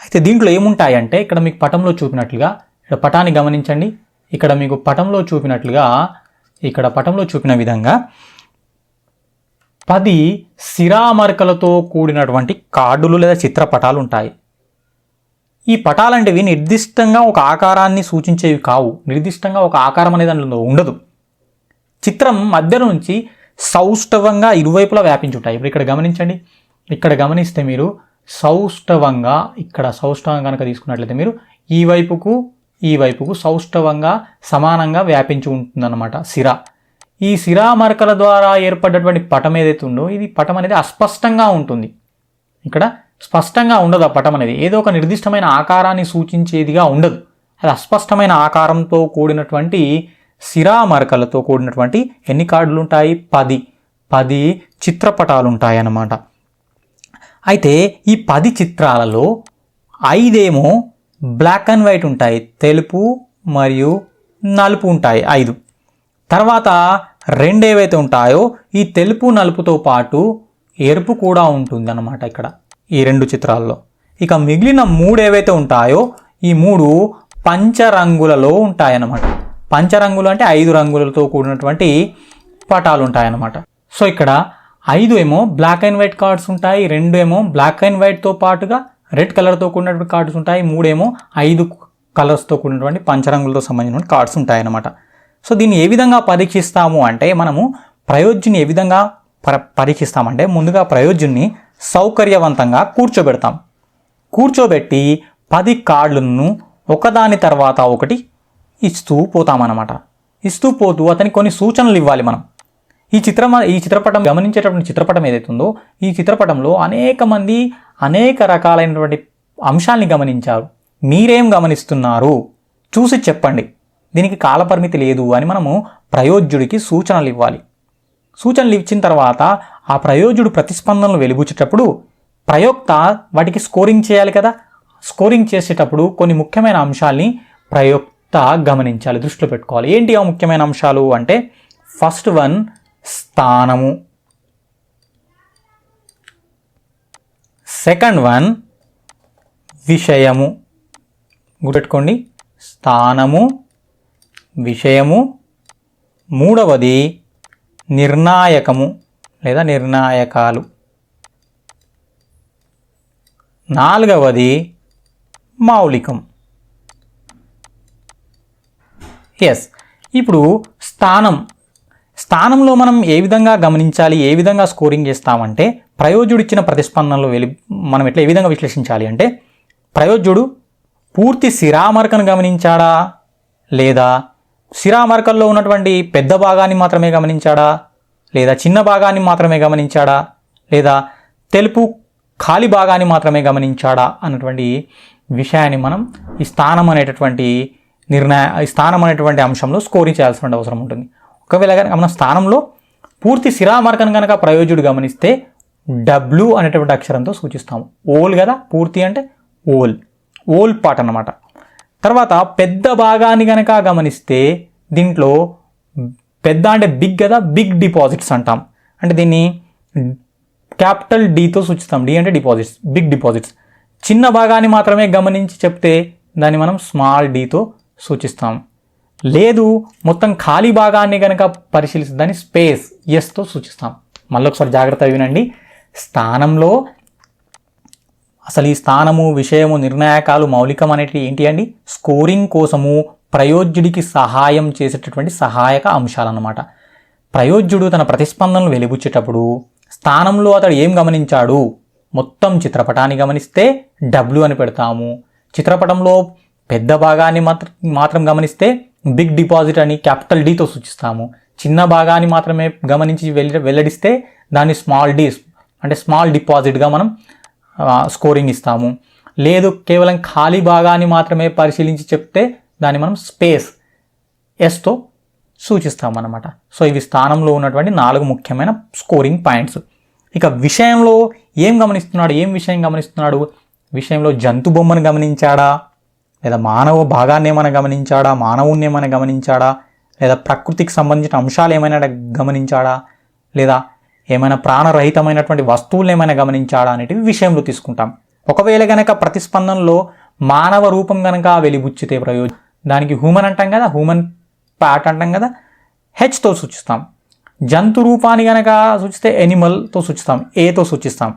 అయితే దీంట్లో ఏముంటాయంటే ఇక్కడ మీకు పటంలో చూపినట్లుగా, ఇక్కడ పటాన్ని గమనించండి. ఇక్కడ మీకు పటంలో చూపినట్లుగా, ఇక్కడ పటంలో చూపిన విధంగా 10 సిరామరకలతో కూడినటువంటి కార్డులు లేదా చిత్రపటాలు ఉంటాయి. ఈ పటాలంటివి నిర్దిష్టంగా ఒక ఆకారాన్ని సూచించేవి కావు. నిర్దిష్టంగా ఒక ఆకారం అనేది అందులో ఉండదు. చిత్రం మధ్య నుంచి సౌష్ఠవంగా ఇరువైపులా వ్యాపించి ఉంటాయి. ఇప్పుడు ఇక్కడ గమనించండి, ఇక్కడ గమనిస్తే మీరు సౌష్ఠవంగా, ఇక్కడ సౌష్ఠవంగా కనుక తీసుకున్నట్లయితే మీరు ఈ వైపుకు ఈ వైపుకు సౌష్ఠవంగా సమానంగా వ్యాపించి ఉంటుందన్నమాట సిర. ఈ సిరా మరకల ద్వారా ఏర్పడ్డటువంటి పటం ఏదైతే ఉందో ఇది పటం అనేది అస్పష్టంగా ఉంటుంది. ఇక్కడ స్పష్టంగా ఉండదు. ఆ పటం అనేది ఏదో ఒక నిర్దిష్టమైన ఆకారాన్ని సూచించేదిగా ఉండదు. అది అస్పష్టమైన ఆకారంతో కూడినటువంటి సిరా మరకలతో కూడినటువంటి ఎన్ని కార్డులు ఉంటాయి? 10 చిత్రపటాలు ఉంటాయి అన్నమాట. అయితే ఈ 10 చిత్రాలలో 5 బ్లాక్ అండ్ వైట్ ఉంటాయి, తెలుపు మరియు నలుపు ఉంటాయి 5. తర్వాత 2 ఏవైతే ఉంటాయో ఈ తెలుపు నలుపుతో పాటు ఎరుపు కూడా ఉంటుంది అన్నమాట ఇక్కడ ఈ 2 చిత్రాల్లో. ఇక మిగిలిన 3 ఏవైతే ఉంటాయో ఈ 3 పంచరంగులలో ఉంటాయన్నమాట. పంచరంగులు అంటే 5 రంగులతో కూడినటువంటి పటాలు ఉంటాయన్నమాట. సో ఇక్కడ 5 బ్లాక్ అండ్ వైట్ కార్డ్స్ ఉంటాయి, 2 బ్లాక్ అండ్ వైట్తో పాటుగా రెడ్ కలర్తో కూడినటువంటి కార్డ్స్ ఉంటాయి, 3 5 కలర్స్తో కూడినటువంటి పంచరంగులతో సంబంధించిన కార్డ్స్ ఉంటాయన్నమాట. సో దీన్ని ఏ విధంగా పరీక్షిస్తాము అంటే మనము ప్రయోజ్యుని ఏ విధంగా పరీక్షిస్తామంటే ముందుగా ప్రయోజ్యుని సౌకర్యవంతంగా కూర్చోబెడతాం. కూర్చోబెట్టి 10 కార్డులను ఒకదాని తర్వాత ఒకటి ఇస్తూ పోతామన్నమాట. ఇస్తూ పోతూ అతనికి కొన్ని సూచనలు ఇవ్వాలి మనం. ఈ చిత్రపటం గమనించేటటువంటి చిత్రపటం ఏదైతే ఉందో ఈ చిత్రపటంలో అనేక మంది అనేక రకాలైనటువంటి అంశాలని గమనించారు. మీరేం గమనిస్తున్నారు చూసి చెప్పండి, దీనికి కాలపరిమితి లేదు అని మనము ప్రయోజ్యుడికి సూచనలు ఇవ్వాలి. సూచనలు ఇచ్చిన తర్వాత ఆ ప్రయోజ్యుడు ప్రతిస్పందనలు వెలిబుచ్చేటప్పుడు ప్రయోక్త వాటికి స్కోరింగ్ చేయాలి కదా. స్కోరింగ్ చేసేటప్పుడు కొన్ని ముఖ్యమైన అంశాలని ప్రయోక్త గమనించాలి, దృష్టిలో పెట్టుకోవాలి. ఏంటి ఆ ముఖ్యమైన అంశాలు అంటే ఫస్ట్ వన్ స్థానము, సెకండ్ వన్ విషయము. గుర్తుపెట్టుకోండి, స్థానము, విషయము. మూడవది నిర్ణాయకము లేదా నిర్ణాయకాలు. నాలుగవది మౌలికం. ఇప్పుడు స్థానంలో మనం ఏ విధంగా గమనించాలి, ఏ విధంగా స్కోరింగ్ చేస్తామంటే ప్రయోజ్యుడు ఇచ్చిన ప్రతిస్పందనలు మనం ఏ విధంగా విశ్లేషించాలి అంటే ప్రయోజ్యుడు పూర్తి శిరామరకను గమనించాడా లేదా శిరామరకల్లో ఉన్నటువంటి పెద్ద భాగాన్ని మాత్రమే గమనించాడా లేదా చిన్న భాగాన్ని మాత్రమే గమనించాడా లేదా తెలుపు ఖాళీ భాగాన్ని మాత్రమే గమనించాడా అన్నటువంటి విషయాన్ని మనం ఈ స్థానం అనేటువంటి అంశంలో స్కోరింగ్ చేయాల్సిన అవసరం ఉంటుంది. ఒకవేళ కనుక మన స్థానంలో పూర్తి శిరామరకను కనుక ప్రయోజ్యుడు గమనిస్తే W అనేటువంటి అక్షరంతో సూచిస్తాము. ఓల్ కదా, పూర్తి అంటే ఓల్ పార్ట్ అన్నమాట. తర్వాత పెద్ద భాగాన్ని కనుక గమనిస్తే దీంట్లో పెద్ద అంటే బిగ్ కదా, బిగ్ డిపాజిట్స్ అంటాం. అంటే దీన్ని క్యాపిటల్ Dతో సూచిస్తాం. D అంటే డిపాజిట్స్, బిగ్ డిపాజిట్స్. చిన్న భాగాన్ని మాత్రమే గమనించి చెప్తే దాన్ని మనం స్మాల్ Dతో సూచిస్తాం. లేదు మొత్తం ఖాళీ భాగాన్ని కనుక పరిశీలిస్తే దాన్ని స్పేస్ Sతో సూచిస్తాం. మళ్ళీ ఒకసారి జాగ్రత్తగా వినండి. స్థానంలో అసలు ఈ స్థానము, విషయము, నిర్ణాయకాలు, మౌలికం అనేటివి ఏంటి అండి? స్కోరింగ్ కోసము ప్రయోజ్యుడికి సహాయం చేసేటటువంటి సహాయక అంశాలన్నమాట. ప్రయోజ్యుడు తన ప్రతిస్పందనలు వెలిబుచ్చేటప్పుడు స్థానంలో అతడు ఏం గమనించాడు? మొత్తం చిత్రపటాన్ని గమనిస్తే W అని పెడతాము. చిత్రపటంలో పెద్ద భాగాన్ని మాత్రం గమనిస్తే బిగ్ డిపాజిట్ అని క్యాపిటల్ Dతో సూచిస్తాము. చిన్న భాగాన్ని మాత్రమే గమనించి వెల్లడిస్తే దాన్ని స్మాల్ D అంటే స్మాల్ డిపాజిట్గా మనం స్కోరింగ్ ఇస్తాము. లేదు కేవలం ఖాళీ భాగాన్ని మాత్రమే పరిశీలించి చెప్తే దాన్ని మనం స్పేస్ Sతో సూచిస్తామన్నమాట. సో ఇవి స్థానంలో ఉన్నటువంటి 4 ముఖ్యమైన స్కోరింగ్ పాయింట్స్. ఇక విషయంలో ఏం విషయం గమనిస్తున్నాడు? విషయంలో జంతు బొమ్మను గమనించాడా లేదా మానవ భాగాన్ని ఏమైనా గమనించాడా, మానవుణ్ణి ఏమైనా గమనించాడా లేదా ప్రకృతికి సంబంధించిన అంశాలు ఏమైనా గమనించాడా లేదా ఏమైనా ప్రాణరహితమైనటువంటి వస్తువులను ఏమైనా గమనించాడా అనేటివి విషయంలో తీసుకుంటాం. ఒకవేళ కనుక ప్రతిస్పందనలో మానవ రూపం కనుక వెలిబుచ్చితే ప్రయోజనం దానికి హ్యూమన్ అంటాం కదా, హ్యూమన్ పార్ట్ అంటాం కదా, Hతో సూచిస్తాం. జంతు రూపాన్ని కనుక సూచిస్తే ఎనిమల్తో సూచిస్తాం, Aతో సూచిస్తాం.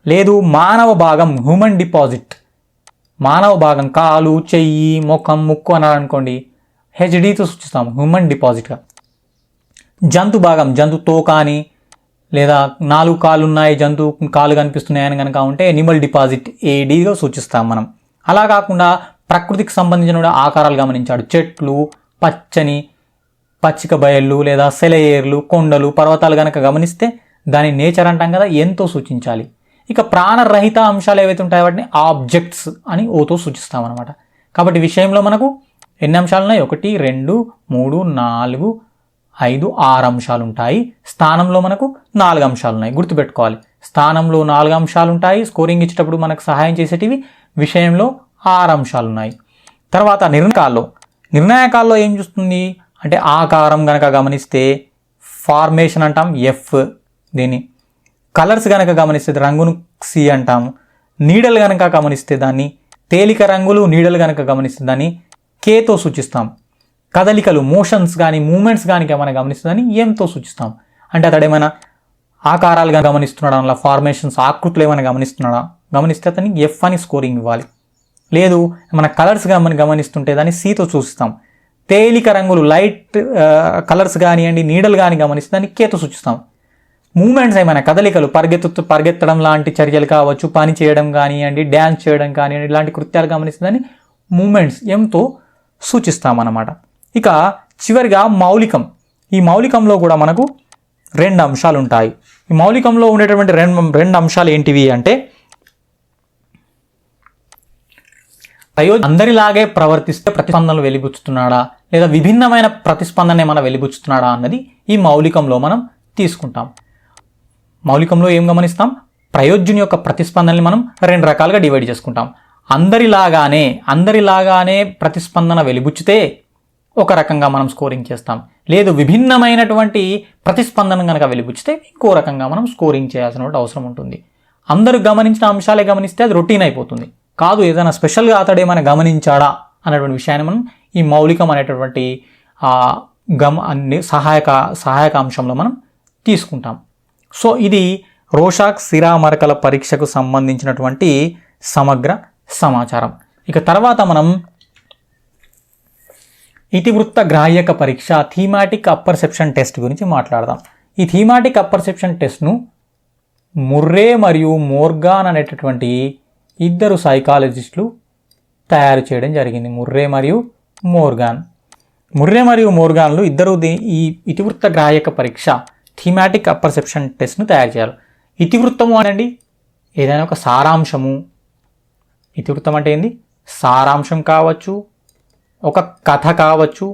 లేదు మానవ భాగం హ్యూమన్ డిపాజిట్, మానవ భాగం కాలు, చెయ్యి, ముఖం, ముక్కు అన్నారనుకోండి HDతో సూచిస్తాం, హ్యూమన్ డిపాజిట్గా. జంతు భాగం, జంతు తోక అని లేదా 4 కాళ్ళు ఉన్నాయి, జంతు కాళ్ళు కనిపిస్తున్నాయని కనుక ఉంటే ఎనిమల్ డిపాజిట్ ADగా సూచిస్తాం మనం. అలా కాకుండా ప్రకృతికి సంబంధించిన ఆకారాలు గమనించాడు. చెట్లు, పచ్చిక బయళ్ళు లేదా సెలయేర్లు, కొండలు, పర్వతాలు కనుక గమనిస్తే దాని నేచర్ అంటాం కదా, ఎంతో సూచించాలి. ఇక ప్రాణరహిత అంశాలు ఏవైతే ఉంటాయో వాటిని ఆబ్జెక్ట్స్ అని ఓతో సూచిస్తామన్నమాట. కాబట్టి విషయంలో మనకు ఎన్ని అంశాలు ఉన్నాయి? 1, 2, 3, 4, 5, 6 అంశాలు ఉంటాయి. స్థానంలో మనకు 4 అంశాలు ఉన్నాయి. గుర్తుపెట్టుకోవాలి, స్థానంలో 4 అంశాలు ఉంటాయి. స్కోరింగ్ ఇచ్చేటప్పుడు మనకు సహాయం చేసేటివి విషయంలో 6 అంశాలు ఉన్నాయి. తర్వాత నిర్ణాయకాల్లో ఏం చూస్తుంది అంటే ఆకారం కనుక గమనిస్తే ఫార్మేషన్ అంటాం ఎఫ్, దీన్ని కలర్స్ కనుక గమనిస్తే రంగును సి అంటాము. నీడలు కనుక గమనిస్తే దాన్ని, తేలిక రంగులు నీడలు కనుక గమనిస్తే దాన్ని కేతో సూచిస్తాం. కదలికలు మోషన్స్ కానీ మూమెంట్స్ కానీ ఏమైనా గమనిస్తే దాన్ని ఎంతో సూచిస్తాం. అంటే అతడు ఏమైనా ఆకారాలుగా గమనిస్తున్నాడా, అలా ఫార్మేషన్స్ ఆకృతులు ఏమైనా గమనిస్తే అతనికి ఎఫ్ అని స్కోరింగ్ ఇవ్వాలి. లేదు మన కలర్స్ గమనిస్తుంటే దాన్ని సితో సూచిస్తాం. తేలిక రంగులు లైట్ కలర్స్ కానివ్వండి, నీడలు కానీ గమనిస్తే దాన్ని కేతో సూచిస్తాం. మూమెంట్స్ ఏమైనా కదలికలు, పరిగెత్తడం లాంటి చర్యలు కావచ్చు, పని చేయడం కానివ్వండి, డ్యాన్స్ చేయడం కానివ్వండి, ఇలాంటి కృత్యాలు గమనిస్తే దాన్ని మూమెంట్స్ ఎంతో సూచిస్తామన్నమాట. ఇక చివరిగా మౌలికం. ఈ మౌలికంలో కూడా మనకు 2 అంశాలు ఉంటాయి. ఈ మౌలికంలో ఉండేటువంటి రెండు అంశాలు ఏంటివి అంటే అందరిలాగే ప్రవర్తిస్తే ప్రతిస్పందనలు వెలిబుచ్చుతున్నాడా లేదా విభిన్నమైన ప్రతిస్పందన ఏమైనా వెలిబుచ్చుతున్నాడా అన్నది ఈ మౌలికంలో మనం తీసుకుంటాం. మౌలికంలో ఏం గమనిస్తాం? ప్రయోజ్యుని యొక్క ప్రతిస్పందనని మనం 2 రకాలుగా డివైడ్ చేసుకుంటాం. అందరిలాగానే ప్రతిస్పందన వెలిబుచ్చితే ఒక రకంగా మనం స్కోరింగ్ చేస్తాం. లేదు విభిన్నమైనటువంటి ప్రతిస్పందన కనుక వెలిబుచ్చితే ఇంకో రకంగా మనం స్కోరింగ్ చేయాల్సిన అవసరం ఉంటుంది. అందరూ గమనించిన అంశాలే గమనిస్తే అది రొటీన్ అయిపోతుంది. కాదు ఏదైనా స్పెషల్గా అతడు ఏమైనా గమనించాడా అన్నటువంటి విషయాన్ని మనం ఈ మౌలికం అనేటటువంటి సహాయక అంశంలో మనం తీసుకుంటాం. సో ఇది రోషాక్ సిరామరకల పరీక్షకు సంబంధించినటువంటి సమగ్ర సమాచారం. ఇక తర్వాత మనం ఇతివృత్త గ్రాహ్యక పరీక్ష థీమాటిక్ అప్పర్సెప్షన్ టెస్ట్ గురించి మాట్లాడదాం. ఈ థీమాటిక్ అప్పర్సెప్షన్ టెస్ట్ను ముర్రే మరియు మోర్గాన్ అనేటటువంటి 2 సైకాలజిస్టులు తయారు చేయడం జరిగింది. ముర్రే మరియు మోర్గాన్లు ఇద్దరు ఈ ఇతివృత్త గ్రాహ్యక పరీక్ష థీమాటిక్ అప్పర్సెప్షన్ టెస్ట్ను తయారు చేయాలి. ఇతివృత్తము అనండి ఏదైనా ఒక సారాంశము. ఇతివృత్తం అంటే ఏంది? సారాంశం కావచ్చు, ఒక కథ కావచ్చు,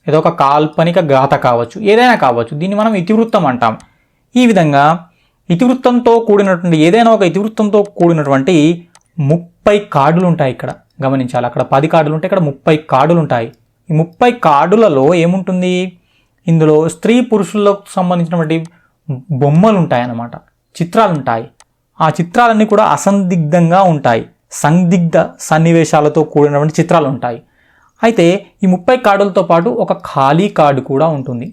ఏదో ఒక కాల్పనిక గాథ కావచ్చు, ఏదైనా కావచ్చు. దీన్ని మనం ఇతివృత్తం అంటాం. ఈ విధంగా ఇతివృత్తంతో కూడినటువంటి ఏదైనా ఒక ఇతివృత్తంతో కూడినటువంటి 30 కార్డులు ఉంటాయి. ఇక్కడ గమనించాలి, అక్కడ 10 కార్డులు ఉంటాయి, ఇక్కడ 30 కార్డులు ఉంటాయి. ఈ 30 కార్డులలో ఏముంటుంది? ఇందులో స్త్రీ పురుషులకు సంబంధించినటువంటి బొమ్మలు ఉంటాయి అన్నమాట, చిత్రాలు ఉంటాయి. ఆ చిత్రాలన్నీ కూడా అసందిగ్ధంగా ఉంటాయి, సందిగ్ధ సన్నివేశాలతో కూడినటువంటి చిత్రాలు ఉంటాయి. అయితే ఈ 30 కార్డులతో పాటు ఒక ఖాళీ కార్డు కూడా ఉంటుంది.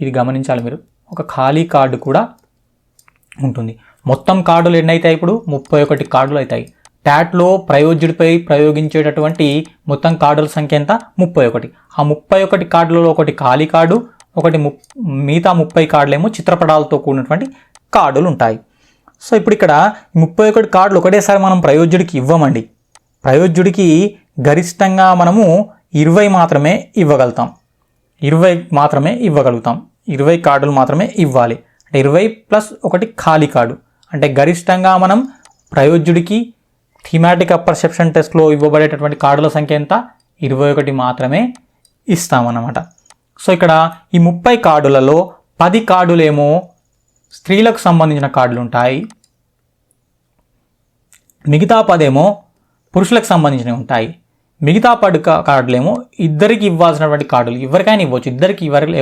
ఇది గమనించాలి మీరు, ఒక ఖాళీ కార్డు కూడా ఉంటుంది. మొత్తం కార్డులు ఎన్ని అవుతాయి? ఇప్పుడు 31 కార్డులు అవుతాయి. ట్యాట్లో ప్రయోజ్యుడిపై ప్రయోగించేటటువంటి మొత్తం కార్డుల సంఖ్య ఎంత? 31. ఆ 31 కార్డులలో ఒకటి ఖాళీ కార్డు, ఒకటి మిగతా 30 కార్డులేమో చిత్రపటాలతో కూడినటువంటి కార్డులు ఉంటాయి. సో ఇప్పుడు ఇక్కడ 31 కార్డులు ఒకటేసారి మనం ప్రయోజ్యుడికి ఇవ్వమండి. ప్రయోజ్యుడికి గరిష్టంగా మనము 20 మాత్రమే ఇవ్వగలుగుతాం. 20 కార్డులు మాత్రమే ఇవ్వాలి. అంటే 20 ప్లస్ ఒకటి ఖాళీ కార్డు. అంటే గరిష్టంగా మనం ప్రయోజ్యుడికి థీమాటిక్ అప్పర్సెప్షన్ టెస్ట్లో ఇవ్వబడేటటువంటి కార్డుల సంఖ్య ఎంత? 21 మాత్రమే ఇస్తామన్నమాట. సో ఇక్కడ ఈ 30 కార్డులలో 10 కార్డులేమో స్త్రీలకు సంబంధించిన కార్డులు ఉంటాయి, మిగతా 10 ఏమో పురుషులకు సంబంధించినవి ఉంటాయి. మిగతా 10 కార్డులేమో ఇద్దరికి ఇవ్వాల్సినటువంటి కార్డులు, ఎవరికైనా ఇవ్వచ్చు,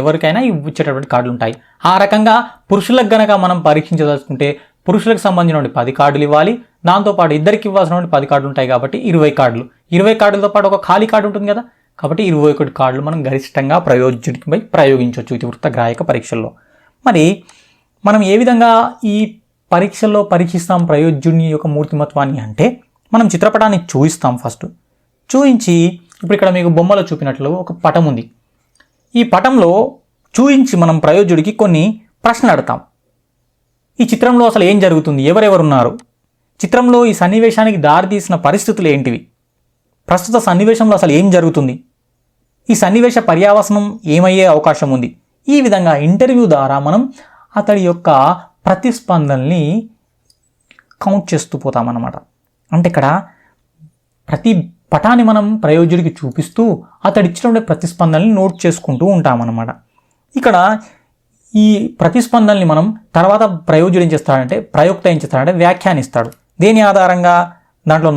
ఎవరికైనా ఇచ్చేటటువంటి కార్డులు ఉంటాయి. ఆ రకంగా పురుషులకు గనక మనం పరీక్షించదలుచుకుంటే పురుషులకు సంబంధించిన 10 కార్డులు ఇవ్వాలి. దాంతోపాటు ఇద్దరికి ఇవ్వాల్సిన 10 కార్డులు ఉంటాయి కాబట్టి 20 కార్డులు. 20 కార్డులతో పాటు ఒక ఖాళీ కార్డు ఉంటుంది కదా, కాబట్టి 21 కార్డులు మనం గరిష్టంగా ప్రయోజ్యుడిపై ప్రయోగించవచ్చు ఇతివృత్త గ్రాహ్యక పరీక్షల్లో. మరి మనం ఏ విధంగా ఈ పరీక్షల్లో పరీక్షిస్తాం ప్రయోజ్యుని యొక్క మూర్తిమత్వాన్ని అంటే, మనం చిత్రపటాన్ని చూపిస్తాం. ఫస్ట్ చూయించి, ఇప్పుడు ఇక్కడ మీకు బొమ్మలో చూపినట్లు ఒక పటం ఉంది. ఈ పటంలో చూయించి మనం ప్రయోజ్యుడికి కొన్ని ప్రశ్నలు అడతాం. ఈ చిత్రంలో అసలు ఏం జరుగుతుంది, ఎవరెవరున్నారు, చిత్రంలో ఈ సన్నివేశానికి దారితీసిన పరిస్థితులు ఏంటివి, ప్రస్తుత సన్నివేశంలో అసలు ఏం జరుగుతుంది, ఈ సన్నివేశ పర్యావసనం ఏమయ్యే అవకాశం ఉంది. ఈ విధంగా ఇంటర్వ్యూ ద్వారా మనం అతడి యొక్క ప్రతిస్పందనల్ని కౌంట్ చేస్తూ పోతామన్నమాట. అంటే ఇక్కడ ప్రతి పటాన్ని మనం ప్రయోజకుడికి చూపిస్తూ అతడు ఇచ్చినటువంటి ప్రతిస్పందనల్ని నోట్ చేసుకుంటూ ఉంటామన్నమాట. ఇక్కడ ఈ ప్రతిస్పందనల్ని మనం తర్వాత ప్రయోజకుడు ఏం చేస్తాడంటే, ప్రయోక్త ఏం చేస్తాడంటే వ్యాఖ్యానిస్తాడు. దేని ఆధారంగా? దాంట్లో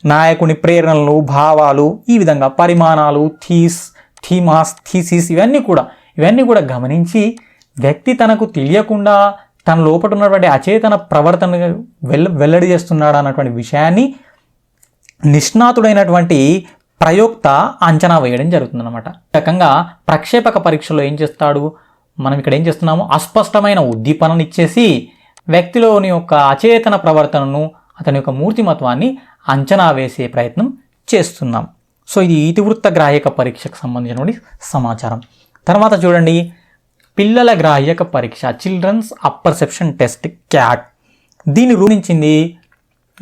నాయకుని ప్రేరణలు, భావాలు, ఈ విధంగా పరిమాణాలు, థీసిస్ ఇవన్నీ కూడా గమనించి వ్యక్తి తనకు తెలియకుండా తన లోపల ఉన్నటువంటి అచేతన ప్రవర్తన వెల్లడి చేస్తున్నాడు అన్నటువంటి విషయాన్ని నిష్ణాతుడైనటువంటి ప్రయోక్త అంచనా వేయడం జరుగుతుందన్నమాట. రకంగా ప్రక్షేపక పరీక్షలో ఏం చేస్తాడు, మనం ఇక్కడ ఏం చేస్తున్నాము, అస్పష్టమైన ఉద్దీపనను ఇచ్చేసి వ్యక్తిలోని యొక్క అచేతన ప్రవర్తనను, అతని యొక్క మూర్తిమత్వాన్ని అంచనా వేసే ప్రయత్నం చేస్తున్నాం. సో ఇది ఇతివృత్త గ్రాహ్యక పరీక్షకు సంబంధించినటువంటి సమాచారం. తర్వాత చూడండి, పిల్లల గ్రాహ్యక పరీక్ష, చిల్డ్రన్స్ అప్పర్సెప్షన్ టెస్ట్, క్యాట్. దీన్ని రూపొందించింది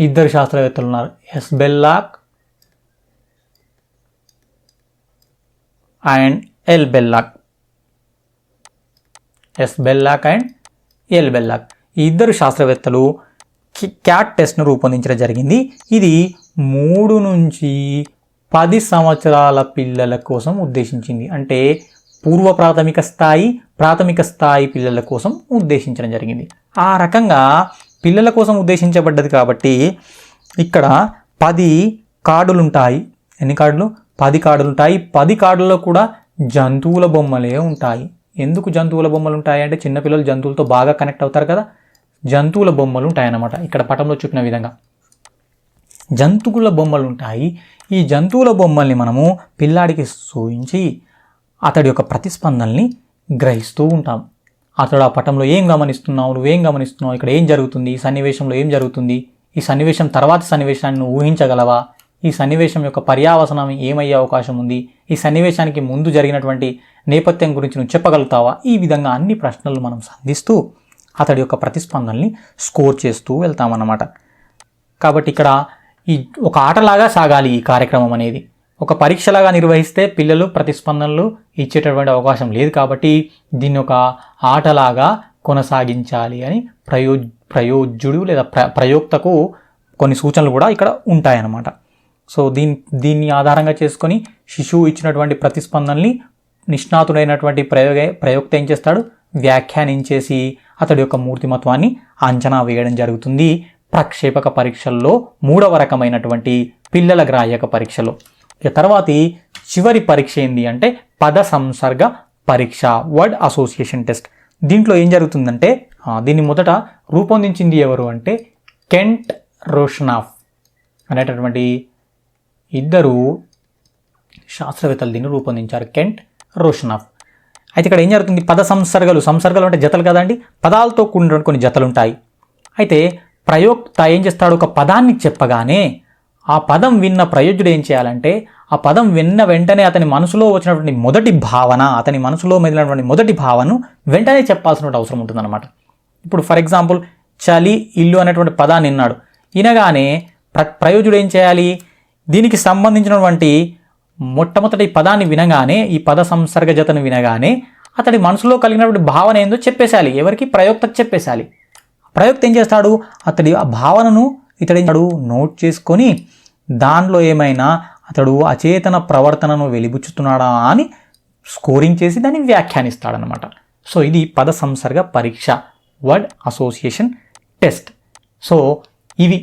ఇద్దరు శాస్త్రవేత్తలు ఉన్నారు, S Bellak and L Bellak. ఈ ఇద్దరు శాస్త్రవేత్తలు క్యాట్ టెస్ట్ను రూపొందించడం జరిగింది. ఇది 3 నుంచి 10 సంవత్సరాల పిల్లల కోసం ఉద్దేశించింది. అంటే పూర్వ ప్రాథమిక స్థాయి, ప్రాథమిక స్థాయి పిల్లల కోసం ఉద్దేశించడం జరిగింది. ఆ రకంగా పిల్లల కోసం ఉద్దేశించబడ్డది కాబట్టి ఇక్కడ 10 కార్డులు ఉంటాయి. ఎన్ని కార్డులు? 10 కార్డులు ఉంటాయి. 10 కార్డుల్లో కూడా జంతువుల బొమ్మలే ఉంటాయి. ఎందుకు జంతువుల బొమ్మలు ఉంటాయి అంటే, చిన్నపిల్లలు జంతువులతో బాగా కనెక్ట్ అవుతారు కదా, జంతువుల బొమ్మలు ఉంటాయన్నమాట. ఇక్కడ పటంలో చూపిన విధంగా జంతువుల బొమ్మలు ఉంటాయి. ఈ జంతువుల బొమ్మల్ని మనము పిల్లాడికి చూపించి అతడి యొక్క ప్రతిస్పందనల్ని గ్రహిస్తూ ఉంటాం. అతడు ఆ పటంలో ఏం గమనిస్తున్నావు, నువ్వేం గమనిస్తున్నావు, ఇక్కడ ఏం జరుగుతుంది, ఈ సన్నివేశంలో ఏం జరుగుతుంది, ఈ సన్నివేశం తర్వాతి సన్నివేశాన్ని నువ్వు ఊహించగలవా, ఈ సన్నివేశం యొక్క పర్యావసనం ఏమయ్యే అవకాశం ఉంది, ఈ సన్నివేశానికి ముందు జరిగినటువంటి నేపథ్యం గురించి నువ్వు చెప్పగలుగుతావా, ఈ విధంగా అన్ని ప్రశ్నలు మనం సంధిస్తూ అతడి యొక్క ప్రతిస్పందనల్ని స్కోర్ చేస్తూ వెళ్తామన్నమాట. కాబట్టి ఇక్కడ ఈ ఒక ఆటలాగా సాగాలి ఈ కార్యక్రమం అనేది. ఒక పరీక్షలాగా నిర్వహిస్తే పిల్లలు ప్రతిస్పందనలు ఇచ్చేటటువంటి అవకాశం లేదు. కాబట్టి దీన్ని ఒక ఆటలాగా కొనసాగించాలి అని ప్రయోజ్యుడు లేదా ప్రయోక్తకు కొన్ని సూచనలు కూడా ఇక్కడ ఉంటాయన్నమాట. సో దీన్ని ఆధారంగా చేసుకొని శిశువు ఇచ్చినటువంటి ప్రతిస్పందనల్ని నిష్ణాతుడైనటువంటి ప్రయోక్త ఏం చేస్తాడు, వ్యాఖ్యానించేసి అతడి యొక్క మూర్తిమత్వాన్ని అంచనా వేయడం జరుగుతుంది. ప్రక్షేపక పరీక్షల్లో 3వ రకమైనటువంటి పిల్లల గ్రాహ్యక పరీక్షలో. ఇక తర్వాతి చివరి పరీక్ష ఏంది అంటే పద సంసర్గ పరీక్ష, వర్డ్ అసోసియేషన్ టెస్ట్. దీంట్లో ఏం జరుగుతుందంటే, దీన్ని మొదట రూపొందించింది ఎవరు అంటే కెంట్ రోషనాఫ్ అనేటటువంటి ఇద్దరు శాస్త్రవేత్తలు దీన్ని రూపొందించారు, కెంట్ రోషనాఫ్. అయితే ఇక్కడ ఏం జరుగుతుంది, పద సంసర్గలు అంటే జతలు కదండి, పదాలతో కూడిన కొన్ని జతలు ఉంటాయి. అయితే ప్రయోక్త ఏం చేస్తాడు, ఒక పదాన్ని చెప్పగానే ఆ పదం విన్న ప్రయోజ్యుడు ఏం చేయాలంటే, ఆ పదం విన్న వెంటనే అతని మనసులో వచ్చినటువంటి మొదటి భావనను వెంటనే చెప్పాల్సినటువంటి అవసరం ఉంటుందన్నమాట. ఇప్పుడు ఫర్ ఎగ్జాంపుల్ చలి, ఇల్లు అనేటువంటి పదాన్ని విన్నాడు. వినగానే ప్రయోజ్యుడు ఏం చేయాలి, దీనికి సంబంధించినటువంటి మొట్టమొదటి పదాన్ని వినగానే, ఈ పద సంసర్గ జతను వినగానే అతడి మనసులో కలిగినటువంటి భావన ఏందో చెప్పేశాలి. ఎవరికి? ప్రయోక్తకు చెప్పేశాలి. ప్రయోక్త ఏం చేస్తాడు, అతడి ఆ భావనను ఇతడు నోట్ చేసుకొని దానిలో ఏమైనా అతడు అచేతన ప్రవర్తనను వెలిబుచ్చుతున్నాడా అని స్కోరింగ్ చేసి దాన్ని వ్యాఖ్యానిస్తాడనమాట. సో ఇది పద సంసర్గ పరీక్ష, వర్డ్ అసోసియేషన్ టెస్ట్. సో ఇవి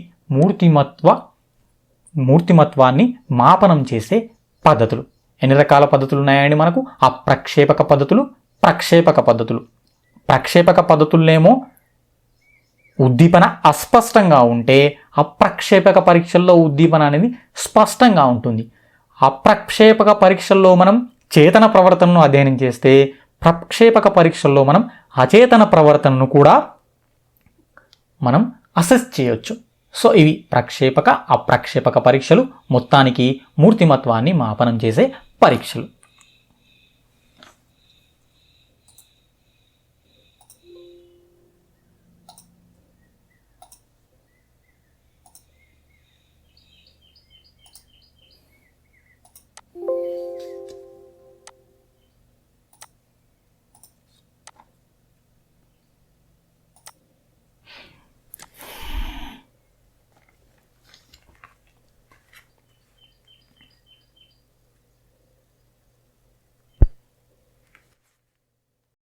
మూర్తిమత్వాన్ని మాపనం చేసే పద్ధతులు. ఎన్ని రకాల పద్ధతులు ఉన్నాయండి మనకు? అప్రక్షేపక పద్ధతులు, ప్రక్షేపక పద్ధతులు. ప్రక్షేపక పద్ధతుల్నేమో ఉద్దీపన అస్పష్టంగా ఉంటే, అప్రక్షేపక పరీక్షల్లో ఉద్దీపన అనేది స్పష్టంగా ఉంటుంది. అప్రక్షేపక పరీక్షల్లో మనం చేతన ప్రవర్తనను అధ్యయనం చేస్తే, ప్రక్షేపక పరీక్షల్లో మనం అచేతన ప్రవర్తనను కూడా మనం అసెస్ చేయొచ్చు. సో ఇవి ప్రక్షేపక అప్రక్షేపక పరీక్షలు, మొత్తానికి మూర్తిమత్వాన్ని మాపనం చేసే పరీక్షలు.